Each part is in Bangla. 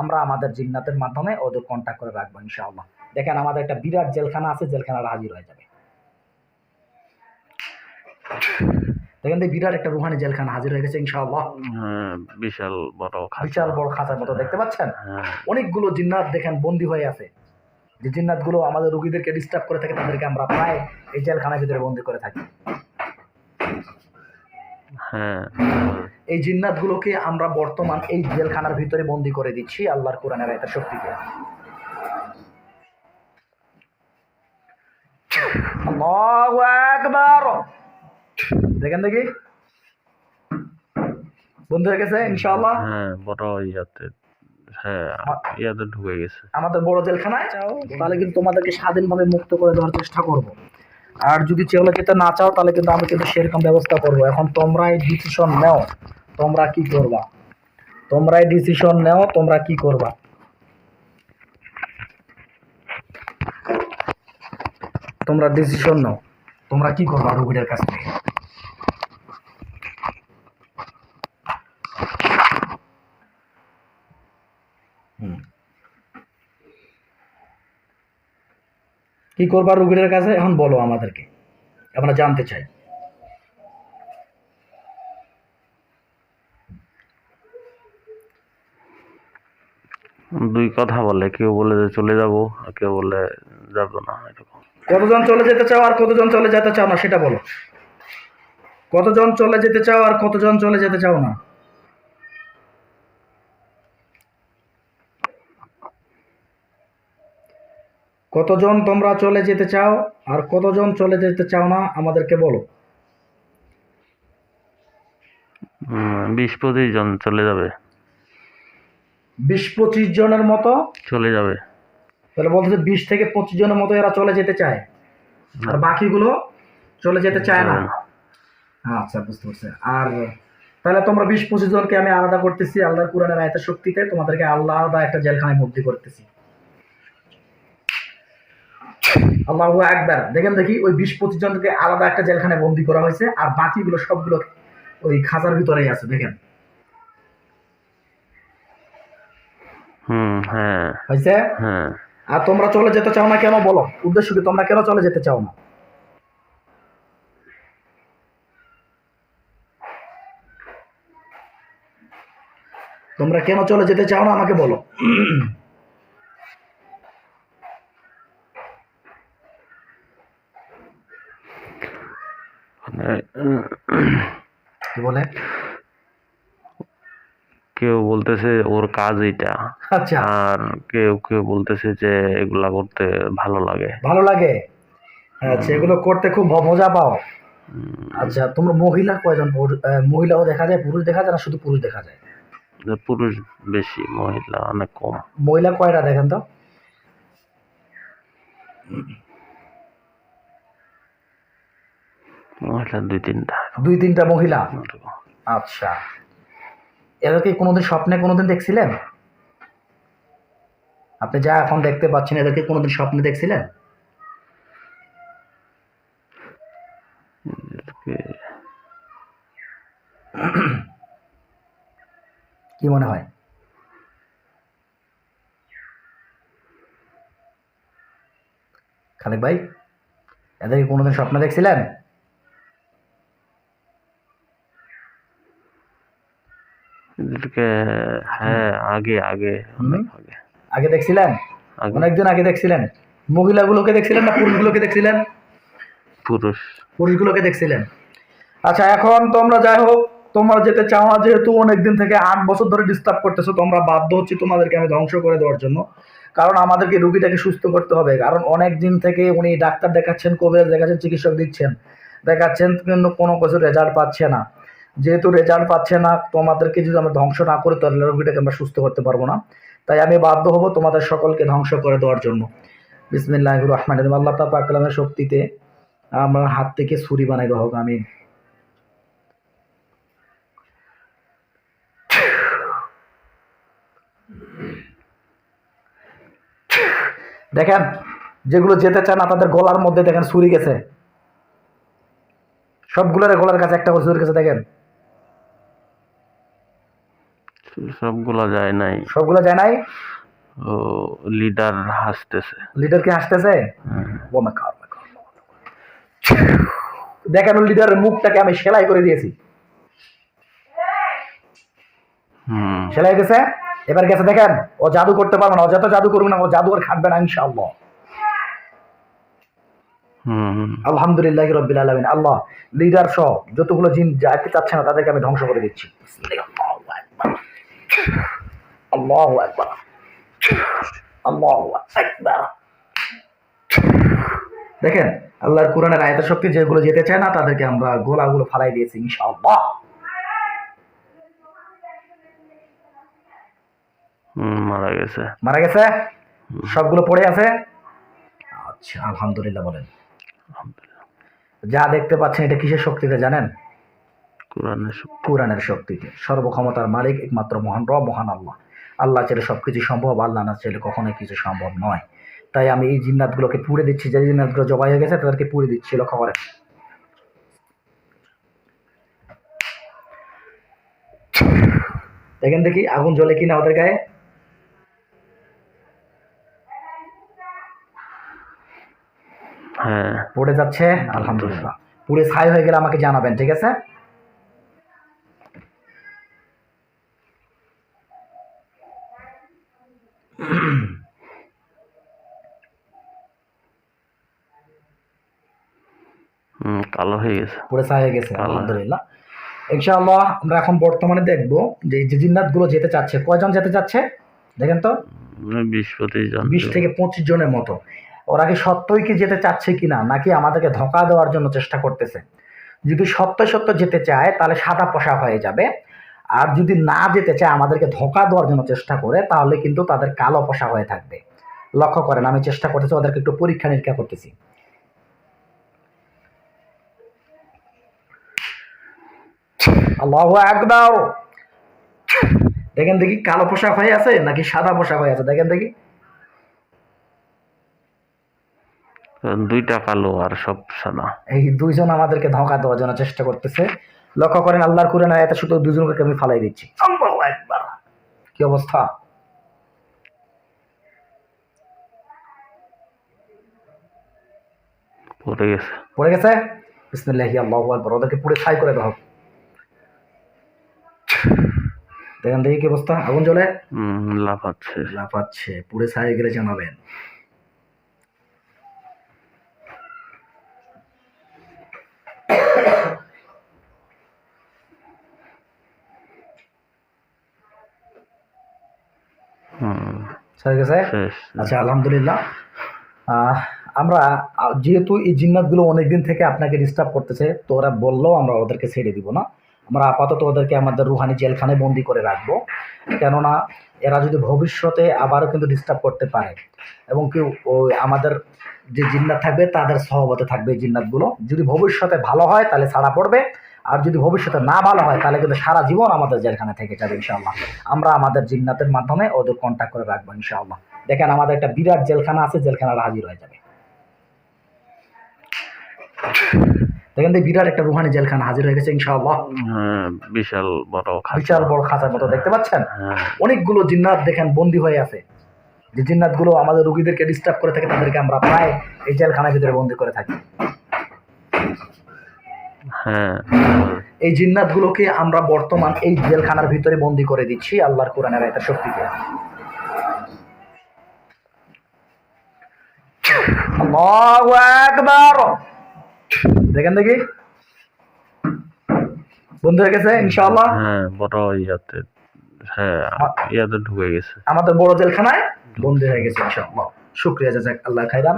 আমরা আমাদের জিন্নাতের মাধ্যমে ওদের কন্ট্যাক্ট করে রাখবো ইনশাআল্লাহ। দেখেন আমাদের একটা বিরাট জেলখানা আছে, জেলখানাটা হাজির হয়ে যাবে। দেখেন বিরাট একটা রুহানি জেলখানা হাজির হয়ে গেছে ইনশাআল্লাহ। বিশাল বড় খাঁচার মতো দেখতে পাচ্ছেন। হ্যাঁ। অনেকগুলো জিন্নাত দেখেন বন্দী হয়ে আছে। যে জিন্নাতগুলো আমাদের রোগীদেরকে ডিস্টার্ব করে থাকে তাদেরকে আমরা প্রায় এই জেলখানার ভিতরে বন্দী করে থাকি। হ্যাঁ, এই জিন্নাতগুলোকে আমরা বর্তমান এই জেলখানার ভিতরে বন্দী করে দিচ্ছি আল্লাহর কোরআনের আয়াতের শক্তিতে। আল্লাহু আকবার। দেখেন দেখি বন্ধ হয়ে গেছে ইনশাআল্লাহ। হ্যাঁ, বড় ইয়াতে ঢুকে গেছে আমাদের বড় জেলখানায়। তাহলে কিন্তু তোমাদেরকে স্বাধীনভাবে মুক্ত করে দেওয়ার চেষ্টা করব। আর যদি চলে যেতে না চাও তাহলে কিন্তু আমি কিন্তু সেরকম ব্যবস্থা করব। এখন তোমরাই ডিসিশন নাও, তোমরা কি করবা। তোমরাই ডিসিশন নাও, তোমরা কি করবা। তোমরা ডিসিশন নাও, তোমরা কি করবা রোগীদের কাছ থেকে। কি করবা রোগীদের কাছে এখন বলো আমাদেরকে, আমরা জানতে চাই। দুই কথা বলে, কেউ বলে যে চলে যাব আর কেউ বলে যাব না। এরকম কতজন চলে যেতে চাও আর কতজন চলে যেতে চাও না সেটা বলো। কতজন চলে যেতে চাও আর কতজন চলে যেতে চাও না। কতজন তোমরা চলে যেতে চাও আর কতজন চলে যেতে চাও না আমাদেরকে বলো। 20-25 জন চলে যাবে। 20-25 জনের মতো চলে যাবে। তাহলে বলতেছে 20 থেকে 25 জনের মতো এরা চলে যেতে চায় আর বাকিগুলো চলে যেতে চায় না। আচ্ছা, বুঝতে পারছি। আর তাহলে তোমরা 20-25 জনকে আমি আলাদা করতেছি আল্লাহর কোরআনের আয়াতের শক্তিতে, তোমাদেরকে আলাদা একটা জেলখানায় বন্দী করতেছি। আল্লাহু আকবার। দেখেন দেখি ওই 20-25 জনকে আলাদা একটা জেলখানায় বন্দী করা হয়েছে আর বাকিগুলো সবগুলো ওই খাঁচার ভিতরেই আছে। দেখেন হ্যাঁ হয়েছে। হ্যাঁ। আর তোমরা চলে যেতে চাও না কেন বলো, উদ্দেশ্য কি, তোমরা কেন চলে যেতে চাও না। তোমরা কেন চলে যেতে চাও না আমাকে বলো। কি বলে, কেউ বলতেছে ওর কাজ এটা, আচ্ছা, আর কেউ কেউ বলতেছে যে এগুলা করতে ভালো লাগে। ভালো লাগে, আচ্ছা, এগুলো করতে খুব মজা পাও। আচ্ছা, তোমরা মহিলা কয়জন, মহিলাও দেখা যায়, পুরুষ দেখা যায় না শুধু পুরুষ দেখা যায়। পুরুষ বেশি, মহিলা অনেক কম। মহিলা কয়টা দেখেন তো। মহিলা 2-3টা। 2-3টা মহিলা। আচ্ছা, এদেরকে কোনোদিন স্বপ্নে কোনোদিন দেখছিলেন? আপনি যা এখন দেখতে পাচ্ছেন এদেরকে কোনোদিন স্বপ্নে দেখছিলেন? কি মনে হয়? খালেক ভাই, এদেরকে কোনোদিন স্বপ্নে দেখছিলেন? হ্যাঁ, আগে আগে অনেক আগে আগে দেখছিলেন, অনেকদিন আগে দেখছিলেন। মহিলাগুলোকে দেখছিলেন না পুরুষগুলোকে দেখছিলেন? পুরুষগুলোকে দেখছিলেন। আচ্ছা, এখন তোমরা যাই হোক, তোমরা যেতে চাও না যেহেতু অনেকদিন থেকে 8 বছর ধরে ডিস্টার্ব করতেছো, তোমরা বাধ্য হচ্ছি তোমাদেরকে আমি ধ্বংস করে দেওয়ার জন্য। কারণ আমাদেরকে রুগীটাকে সুস্থ করতে হবে। কারণ অনেক দিন থেকে উনি ডাক্তার দেখাচ্ছেন, কবিরাজ দেখাচ্ছেন, চিকিৎসক দিচ্ছেন, দেখাচ্ছেন, কিন্তু কোনো কিছু রেজাল্ট পাচ্ছে না। যেহেতু রেজাল্ট পাচ্ছে না, তোমাদেরকে যদি আমরা ধ্বংস না করি তাহলে রোগীটাকে আমরা সুস্থ করতে পারবো না। তাই আমি বাধ্য হব তোমাদের সকলকে ধ্বংস করে দেওয়ার জন্য। বিসমিল্লাহির রহমানির রহিম। আল্লাহ পাক কালামের শক্তিতে আমার হাত থেকে ছুরি বানাই দেওয়া হোক, আমিন। দেখেন যেগুলো যেতে চায় না তাদের গলার মধ্যে দেখেন ছুরি গেছে, সবগুলোর গলার কাছে একটা করে ছুরি গেছে। দেখেন সবগুলা যায় নাই। সবগুলো যায় নাই? ও লিডার হাসতেছে। লিডার কি হাসতেছে? হ্যাঁ। ও মা গড, দেখেন লিডারের মুখটাকে আমি সেলাই করে দিয়েছি, সেলাই গেছে, এবার গেছে। দেখেন ও জাদু করতে পারবে না, ও যত জাদু করবে না ও জাদু আর খাটবে না ইনশাআল্লাহ। আলহামদুলিল্লাহ রাব্বিল আলামিন। আল্লাহ লিডার সহ যতগুলো জিন যাইতে চাচ্ছে না তাদেরকে আমি ধ্বংস করে দিচ্ছি। আল্লাহু আকবার, আল্লাহু আকবার। দেখেন আল্লাহর কোরআনের আয়াতের শক্তি যেগুলো যেতে চায় না তাদেরকে আমরা গোলাগুলো ফালাই দিয়েছি ইনশাআল্লাহ। মারা গেছে। মারা গেছে, সবগুলো পড়ে আছে। আচ্ছা আলহামদুলিল্লাহ বলেন। যা দেখতে পাচ্ছেন এটা কিসের শক্তিতে জানেন? কোরআনের শক্তিতে। সর্বক্ষমতার মালিক একমাত্র মহান রব, মহান আল্লাহ। আল্লাহ চাইলে সবকিছু সম্ভব, আল্লাহ না চাইলে কখনোই কিছু সম্ভব নয়। তাই আমি এই জিন্নাতগুলোকে পুড়ে দিচ্ছি, যে জিন্নাতগুলো জবাই হয়ে গেছে তাদেরকে পুড়ে দিচ্ছি। লক্ষ্য করেন, দেখেন দেখি আগুন জ্বলে কিনা ওদের গায়ে। হ্যাঁ, পড়ে যাচ্ছে। আলহামদুলিল্লাহ। পুড়ে ছাই হয়ে গেলে আমাকে জানাবেন, ঠিক আছে? কালো হয়ে গেছে, পুড়ে ছাই হয়ে গেছে। আলহামদুলিল্লাহ। ইনশাআল্লাহ আমরা এখন বর্তমানে দেখবো যে যে জিন্নাত গুলো যেতে চাচ্ছে, কয়জন যেতে চাচ্ছে দেখেন তো? 20-25 জন, 20 থেকে 25 জনের মতো। ওরা কি সত্যই কি যেতে চাচ্ছে কিনা, নাকি আমাদেরকে ধোঁকা দেওয়ার জন্য চেষ্টা করতেছে? যদি সত্য সত্য যেতে চায় তাহলে সাদা পোশাক হয়ে যাবে, আর যদি না যেতে চায় আমাদেরকে ধোঁকা দেওয়ার জন্য চেষ্টা করে তাহলে কিন্তু তাদের কালো পোশাক হয়ে থাকবে। লক্ষ্য করেন, আমি চেষ্টা করতেছি ওদেরকে একটু পরীক্ষা নিরীক্ষা করতেছি। আল্লাহু আকবার। দেখেন দেখি কালো পোশাক হয়ে আছে নাকি সাদা পোশাক হয়ে আছে, দেখেন দেখি। দুইটা কালো আর সব সাদা। এই দুইজন আমাদেরকে ধোঁকা দেওয়ার জন্য চেষ্টা করতেছে। লক্ষ্য করেন আল্লাহর কোরআনে আয়াতে শুধু দুজনকে আমি ফালাই দিচ্ছি। আল্লাহু আকবার। কি অবস্থা? পড়ে গেছে, পড়ে গেছে। বিসমিল্লাহি আল্লাহু আকবার। ওদেরকে পুড়ে ছাই করে দাও। দেখেন দেখি কি অবস্থা, আগুন জ্বলে লাফাচ্ছে, লাফাচ্ছে। পুড়ে ছাই গেলে জানাবেন। ছেড়ে গেছে। আচ্ছা আলহামদুলিল্লাহ। আমরা যেহেতু এই জিন্নাতগুলো অনেকদিন থেকে আপনাকে ডিস্টার্ব করতেছে, তো ওরা বললেও আমরা ওদেরকে ছেড়ে দিব না। আমরা আপাতত ওদেরকে আমাদের রুহানি জেলখানায় বন্দি করে রাখবো, কেননা এরা যদি ভবিষ্যতে আবারও কিন্তু ডিস্টার্ব করতে পারে, এবং কেউ ওই আমাদের যে জিন্নাত থাকবে তাদের সহবতে থাকবে এই জিন্নাতগুলো। যদি ভবিষ্যতে ভালো হয় তাহলে ছাড়া পড়বে, আর যদি ভবিষ্যতে না ভালো হয় তাহলে কিন্তু সারা জীবন আমাদের জেলখানা থেকে যাবে ইনশাআল্লাহ। আমরা আমাদের জিন্নাতের মাধ্যমে ওদের কন্ট্যাক্ট করে রাখবো ইনশাআল্লাহ। দেখেন আমাদের একটা বিরাট জেলখানা আছে, জেলখানাটা হাজির হয়ে যাবে। দেখেন বিরাট একটা রুহানি জেলখানা হাজির হয়ে গেছে ইনশাআল্লাহ। বিশাল বড় খাঁচার মতো দেখতে পাচ্ছেন। অনেকগুলো জিন্নাত দেখেন বন্দী হয়ে আছে। যে জিন্নাতগুলো আমাদের রোগীদেরকে ডিস্টার্ব করে থাকে তাদেরকে আমরা প্রায় এই জেলখানার ভিতরে বন্দী করে থাকি। এই জিন্নাতগুলোকে আমরা বর্তমান এই জেলখানার ভিতরে বন্দী করে দিচ্ছি আল্লাহর কোরআনের আয়াতের শক্তিতে। আল্লাহু আকবার। দেখেন দেখি বন্ধ হয়ে গেছে ইনশাআল্লাহ। বড় ইয়াতে ঢুকে গেছে, আমাদের বড় জেলখানায় বন্দী হয়ে গেছে ইনশাআল্লাহ। শুকরিয়া জাযাক আল্লাহ খাইরান।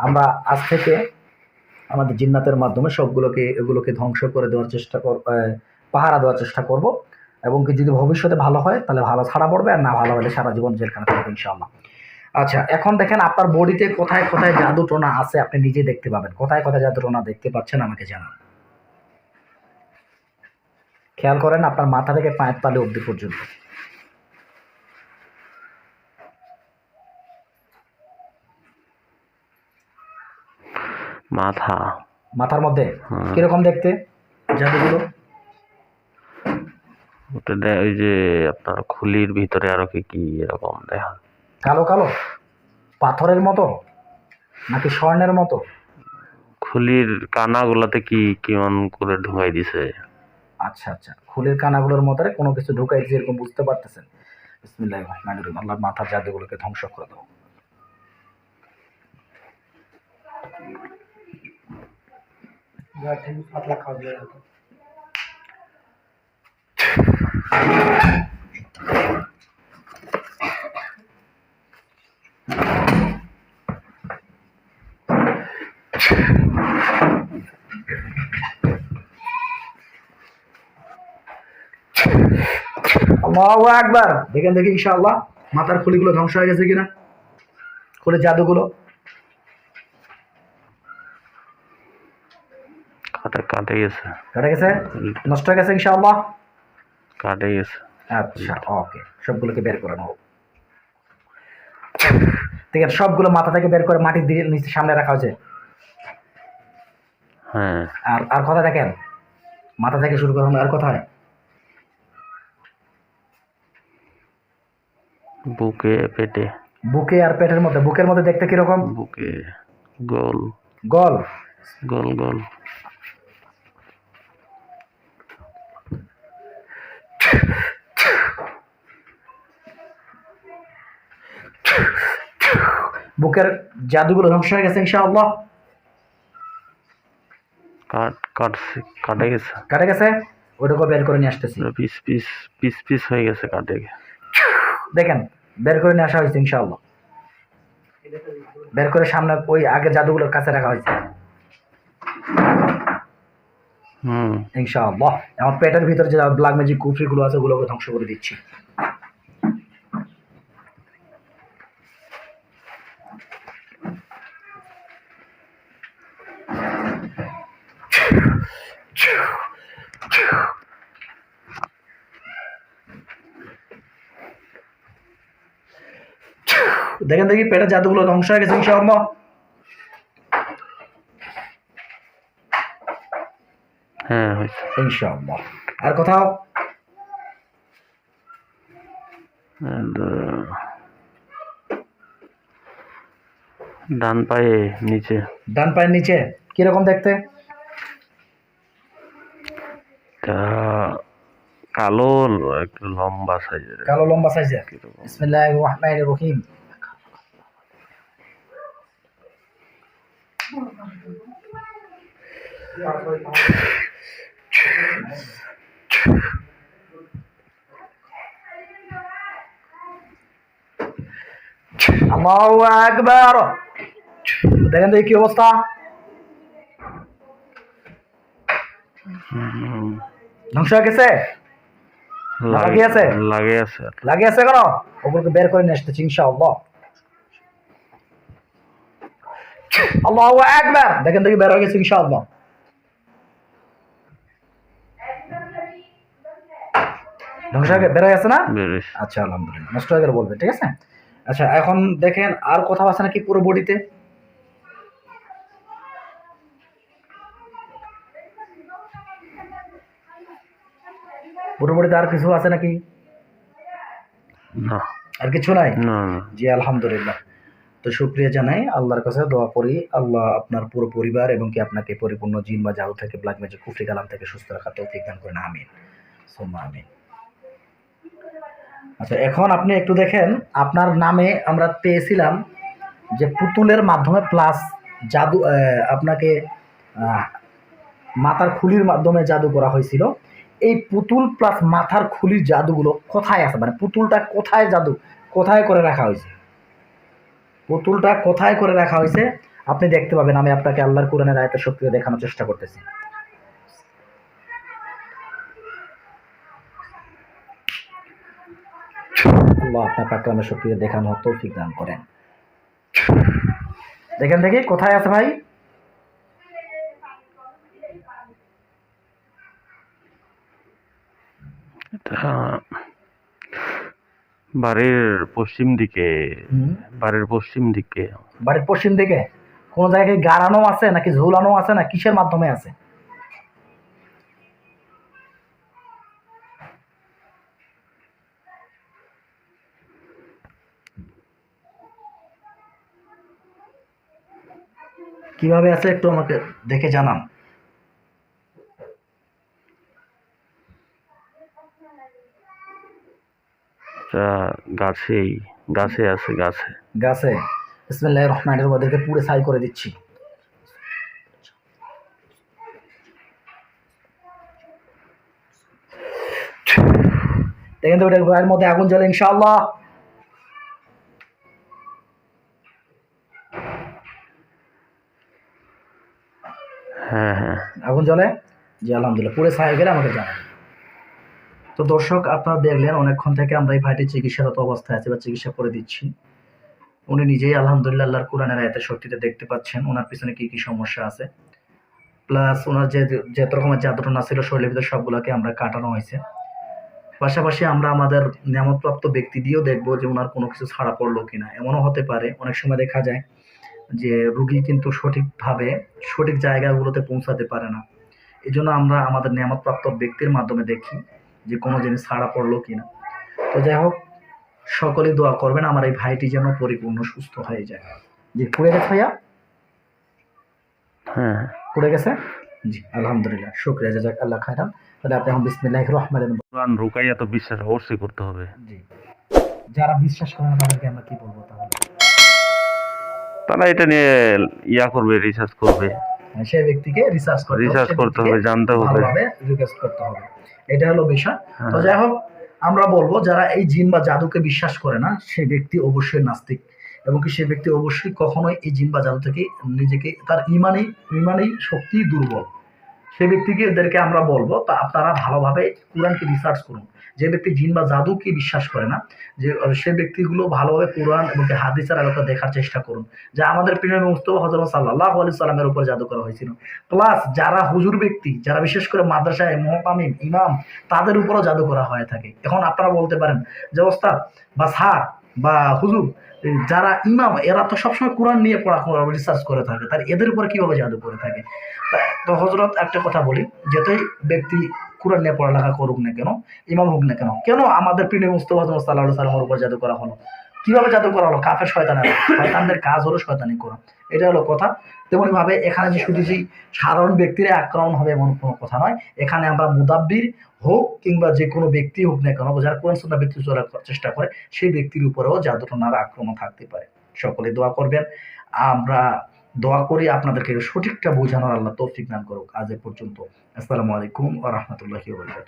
আমরা আজ থেকে আমাদের জিন্নাতের মাধ্যমে এগুলোকে ধ্বংস করে দেওয়ার চেষ্টা পাহারা দেওয়ার চেষ্টা করব, এবং কি যদি ভবিষ্যতে ভালো হয় তাহলে ভালো ছাড়া পড়বে, আর না ভালো হলে সারা জীবন জেলখানা থাকবে ইনশাআল্লাহ। আচ্ছা এখন দেখেন আপনার বডিতে কোথায় কোথায় জাদু টোনা আছে আপনি নিজে দেখতে পাবেন। কোথায় কোথায় জাদু টোনা দেখতে পাচ্ছেন আমাকে জানান। খেয়াল করেন আপনার মাথা থেকে পায়ের তালু অবধি পর্যন্ত। মাথার মধ্যে কিরকম দেখতে জাদুগুলো? ওই যে আপনার খুলির ভিতরে আরো কি কি এরকম দেখা কালো কালো পাথরের মতো নাকি স্বর্ণের মতো? খুলির কানাগুলাতে কি কেমন করে ঢুকাই দিছে। আচ্ছা আচ্ছা, খুলির কানাগুলোর মতো কোনো কিছু ঢুকাইছে এরকম বুঝতে পারতেছেন? বিসমিল্লাহির রহমানির রহিম। আল্লাহ মাথার জাদুগুলোকে ধ্বংস করে দাও। আল্লাহু আকবার। দেখেন দেখি ইনশাআল্লাহ মাথার খুলিগুলো ধ্বংস হয়ে গেছে কিনা, খুলে জাদুগুলো। কাটে গেছে। কেটে গেছে, নষ্ট হয়ে গেছে ইনশাআল্লাহ। কাটে গেছে। আচ্ছা ওকে, সবগুলোকে বের করে নাও। ঠিক আছে, সবগুলো মাথা থেকে বের করে মাটির দিকে নিচে সামনে রাখা হয়েছে। হ্যাঁ, আর আর কথা দেখেন, মাথা থেকে শুরু করুন। আর কোথায়? বুকে পেটে। বুকে আর পেটের মধ্যে। বুকের মধ্যে দেখতে কিরকম? বুকে গোল গোল। গোল গোল। বুকের জাদুগুলো ধ্বংস হয়ে গেছে ইনশাআল্লাহ। কাটে গেছে। কাটে গেছে, ওইটাকে বের করে নিয়ে আসতেছি। পিস পিস পিস পিস হয়ে গেছে কাটে। দেখেন বের করে নিয়ে আসা হয়েছে ইনশাআল্লাহ। বের করে সামনে ওই আগের জাদুগুলোর কাছে রাখা হয়েছে ইনশাআল্লাহ। আমার পেটের ভিতরে যে ব্ল্যাক ম্যাজিক কুফরিগুলো আছে ওগুলোকে ধ্বংস করে দিচ্ছি। দেখেন দেখি পেটের জাদুগুলো ধ্বংস হয়ে গেছে ইনশাআল্লাহ। হ্যাঁ হয়েছে ইনশাআল্লাহ। আর কোথাও? ডান পায়ে নিচে। ডান পায়ের নিচে কিরকম দেখতে? কালো, একটু লম্বা সাইজের। কালো লম্বা সাইজের। বিসমিল্লাহির রহমানির রহিম। আল্লাহু আকবার। দেখেন দেখি কি অবস্থা। ধ্বংস হয়ে গেছে। লাগিয়ে আছে কেন? ওগুলোকে বের করে নিয়ে আসতেছি ইনশাআল্লাহ। আল্লাহু আকবার। দেখেন দেখি বের হয়ে গেছে ইনশাআল্লাহ। ধ্বংস হয়ে বের হয়ে গেছে না? আচ্ছা আলহামদুলিল্লাহ। নষ্ট হয়ে গেলে বলবেন, ঠিক আছে? আচ্ছা এখন দেখেন আর কোথাও আছে নাকি পুরো বডিতে? পুরো বডিতে আর কিছু আছে নাকি? না, আর কিছু নাই। না। জি আলহামদুলিল্লাহ। তো শুকরিয়া জানাই, আল্লাহর কাছে দোয়া করি আল্লাহ আপনার পুরো পরিবার এবং কি আপনাকে পরিপূর্ণ জিন বা জাদু থেকে, ব্ল্যাক ম্যাজিক, কুফরি কালাম থেকে সুস্থ রাখার তৌফিক দান করেন। আমিন সুম্মা আমিন। আচ্ছা এখন আপনি একটু দেখেন, আপনার নামে আমরা পেয়েছিলাম যে পুতুলের মাধ্যমে প্লাস জাদু, আপনাকে মাথার খুলির মাধ্যমে জাদু করা হয়েছিল। এই পুতুল প্লাস মাথার খুলির জাদুগুলো কোথায় আছে? মানে পুতুলটা কোথায় জাদু কোথায় করে রাখা হয়েছে? পুতুলটা কোথায় করে রাখা হয়েছে আপনি দেখতে পাবেন। আমি আপনাকে আল্লাহর কোরআনের আয়াতের শক্তি দেখানোর চেষ্টা করতেছি। আল্লাহ আপনার পাকরামের শক্তি দেখানোর তৌফিক দান করেন। দেখেন দেখি কোথায় আছে ভাই? বাড়ির পশ্চিম দিকে। বাড়ির পশ্চিম দিকে কোন জায়গায় গাড়ানো আছে নাকি ঝুলানো আছে না কিসের মাধ্যমে আছে? কিভাবে আছে একটু আমাকে দেখে জানান। এটা গাছে আছে গাছে। গাছে। বিসমিল্লাহির রহমানির রহিম, ওদেরকে পুরো ছাই করে দিচ্ছি। দেখেন তো ওটার গায়ের মধ্যে আগুন জ্বলে ইনশাআল্লাহ। হ্যাঁ হ্যাঁ আগুন জ্বলে? জি আলহামদুলিল্লাহ, পুরো ছাই হয়ে গেলে আমাকে জানান। তো দর্শক, আপনারা দেখলেন অনেকক্ষণ থেকে আমরা এই ভাইটির চিকিৎসারত অবস্থায় আছি বা চিকিৎসা করে দিচ্ছি। উনি নিজেই আলহামদুলিল্লাহ আল্লাহর কোরআনের আয়াতের শক্তিতে দেখতে পাচ্ছেন ওনার পিছনে কি কি সমস্যা আছে, প্লাস ওনার যে যত রকমের জাদুটনা ছিল শরীরের ভিতরে সবগুলোকে আমরা কাটানো হয়েছে। পাশাপাশি আমরা আমাদের নিয়ামতপ্রাপ্ত ব্যক্তি দিয়েও দেখবো যে ওনার কোনো কিছু ছাড়া পড়লো কিনা। এমনও হতে পারে অনেক সময় দেখা যায় যে রুগী কিন্তু সঠিকভাবে সঠিক জায়গাগুলোতে পৌঁছাতে পারে না। এই জন্য আমরা আমাদের নিয়ামতপ্রাপ্ত ব্যক্তির মাধ্যমে দেখি যে কোনো জিনিস ছাড়া পড়লো কিনা। তো যাই হোক, সকলেই দোয়া করবেন আমার এই ভাইটি যেন পরিপূর্ণ সুস্থ হয়ে যায়। জি, পুড়ে গেছে ভাইয়া? হ্যাঁ পুড়ে গেছে? জি আলহামদুলিল্লাহ, শুকরিয়া, জাযাক আল্লাহ খায়রান। তাহলে আপনি এখন বিসমিল্লাহির রহমানির রহিম। কোরআন রুকাইয়া তো বিশ্বাস অবশ্যই করতে হবে। জি, যারা বিশ্বাস করে না তাদেরকে আমরা কি বলবো তাহলে? তারা এটা নিয়ে করবে, রিসার্চ করবে। সেই ব্যক্তিকে রিসার্চ করতে হবে, জানতে হবে, ভালোভাবে রিকোয়েস্ট করতে হবে। এটা হলো বিষয়। হ্যাঁ। তো যাই হোক, আমরা বলবো যারা এই জিন বা জাদুকে বিশ্বাস করে না সেই ব্যক্তি অবশ্যই নাস্তিক, এবং কি সেই ব্যক্তি অবশ্যই কখনোই এই জিন বা জাদু থেকে নিজেকে, তার ইমানেই শক্তি দুর্বল। সেই ব্যক্তিকে এদেরকে আমরা বলবো তারা ভালোভাবে কোরআনকে রিসার্চ করুন। যে ব্যক্তি জিন বা জাদুকে বিশ্বাস করে না, যে সে ব্যক্তিগুলো ভালোভাবে কোরআন এবং হাদিসের আলোকে দেখার চেষ্টা করুন যে আমাদের প্রিয় নবী মুস্তাফা হযরত সাল্লাল্লাহু আলাইহি সাল্লামের উপর জাদু করা হয়েছিল। প্লাস যারা হুজুর ব্যক্তি, যারা বিশেষ করে মাদ্রাসায় মুহতামিম ইমাম, তাদের উপরও জাদু করা হয়ে থাকে। এখন আপনারা বলতে পারেন যে ওস্তাদ বা স্যার বা হুজুর, যারা ইমাম এরা তো সবসময় কোরআন নিয়ে পড়াশোনা রিসার্চ করে থাকে, তার এদের উপরে কিভাবে জাদু করে থাকে? তো হযরত একটা কথা বলি, যতই ব্যক্তি কোরআন নিয়ে পড়ালেখা করুক না কেন, ইমাম হোক না কেন, কেন আমাদের প্রিয় মুস্তাফা সাল্লাল্লাহু আলাইহি সাল্লামের উপর জাদু করা হলো? কিভাবে জাদু করা হলো? কাফের শয়তানদের কাজ হলো শয়তানি করা, এটা হলো কথা। তেমনি ভাবে এখানে যে শুধু যে সাধারণ ব্যক্তিরা আক্রমণ হবে এমন কোনো কথা নয়। এখানে আমরা মুদাব্বির হোক কিংবা যে কোনো ব্যক্তি হোক না কেন, যারা কোরআন সুন্নাহ ব্যক্তি চলার চেষ্টা করে সেই ব্যক্তির উপরেও জাদুটনার আক্রমণ থাকতে পারে। সকলে দোয়া করবেন। আমরা দোয়া করি আপনাদেরকে সঠিকটা বোঝানোর আল্লাহ তৌফিক দান করুক। আজ এ পর্যন্ত। আসসালামু আলাইকুম ওয়া রাহমাতুল্লাহি ওয়া বারাকাতুহু।